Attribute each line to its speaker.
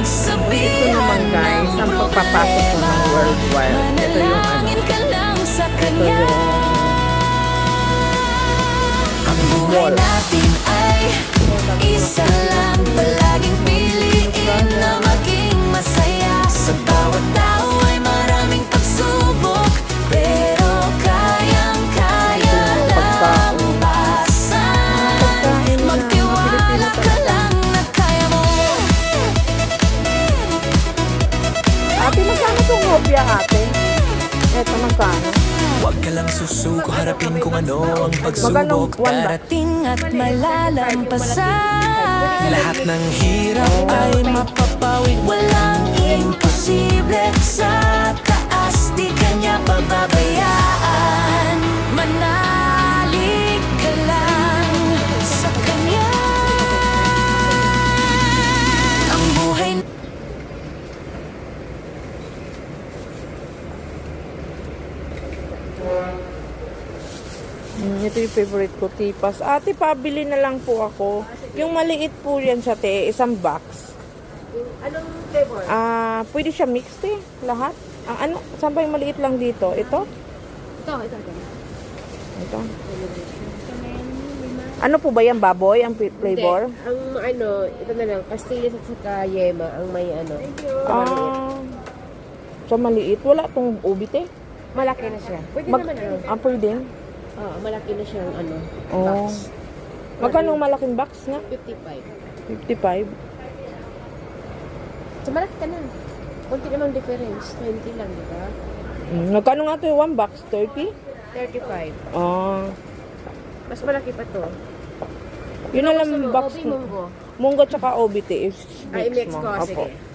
Speaker 1: Ito naman guys, ang pagpapasok ko ng worldwide. Ito yung ano. Ito yung
Speaker 2: Ang buhay natin ay isa lang. Palaging piliin na maging masaya. Sa bawat tao ay maraming pagsubok, pero kayang-kaya lang umasan. Magtiwala ka lang na kaya mo.
Speaker 1: ate, magkano itong hobya ate? Ito magkano?
Speaker 3: Huwag ka lang susuko, harapin kung ano ang pagsubok.
Speaker 1: Magkano?
Speaker 2: Darating at malalampasan.
Speaker 3: Lahat ng hirap
Speaker 2: Ay mapapawid, walang imposible. Sa taas, di kanya pababayaan. Manalig ka lang sa kanya. Ang buhay
Speaker 1: Ito yung favorite ko, tipas. Ate, pabili na lang po ako. Yung maliit po yan sa te, isang box.
Speaker 4: Anong flavor?
Speaker 1: Pwede siya mixed eh, lahat. Ang ano, saan ba yung maliit lang dito? Ito?
Speaker 4: Ito.
Speaker 1: Ito. Ano po ba yan, baboy, ang flavor?
Speaker 4: Hindi. Ang ano, ito na lang, pastillas at saka yema, ang may ano.
Speaker 1: Sa maliit. Wala tong ubit eh.
Speaker 4: Malaki na siya. Pwede naman ano.
Speaker 1: Pwede?
Speaker 4: Oo, malaki na siyang ano,
Speaker 1: Oh.
Speaker 4: box.
Speaker 1: Magkano ang malaking box na?
Speaker 4: 55.
Speaker 1: 55.
Speaker 4: So malaki ka na. Kunti namang difference. 20 lang, di ba?
Speaker 1: Magkano nga ito yung one box? 30?
Speaker 4: 35. Mas malaki pa to.
Speaker 1: Yun na lang
Speaker 4: Gusto mo,
Speaker 1: box.
Speaker 4: Obi Munggo.
Speaker 1: Munggo tsaka OBT is
Speaker 4: Ay,
Speaker 1: mix
Speaker 4: mix
Speaker 1: mo.
Speaker 4: ko.
Speaker 1: Opo.
Speaker 4: Sige.